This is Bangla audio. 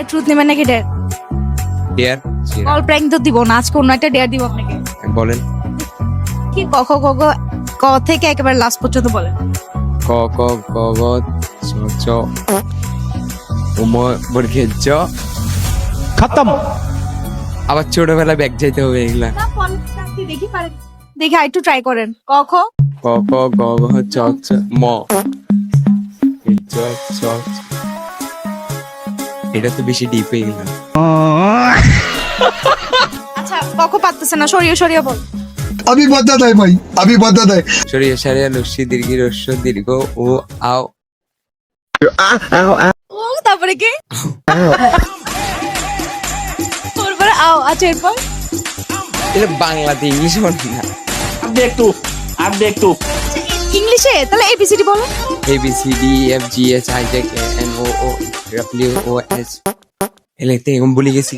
ট্রুথ নেবেন নাকি ডেয়ার? ডিয়ার কল প্র্যাঙ্ক তো দিব না, আজকে অন্য একটা ডেয়ার দিব আপনাকে। বলেন। কি ক খ গ ঘ ক থেকে একেবারে লাস্ট পর্যন্ত বলেন। ক ক গ গ চ চ উম বর্গের জ खत्म। আবার ছোটবেলা ব্যাগ যাইতে হবে এগুলা। না বলেন, আপনি দেখি পারেন, দেখি আরেকটু ট্রাই করেন। ক খ ক ক গ ঘ চ চ ম চ চ এটা তো বেশি ডিপ হয়ে গেল। আচ্ছা ক খ পারতেছে না, সরিয়ে সরিয়ে বল। अभी बदत है भाई, अभी बदत है। সরিয়ে সারিয়া লস্যি দীর্ঘ রস্য দীর্ঘ ও আও ও তারপরে কি? তারপরে আও। আচ্ছা এরপর এটা বাংলাতে ইংলিশ বলে না। अब देख तू, अब देख तू। ইংলিশে তাহলে এবিসিডি বলো। A B C D F G H I J K N O O W O S এলাতে এরকম বলে গেছি।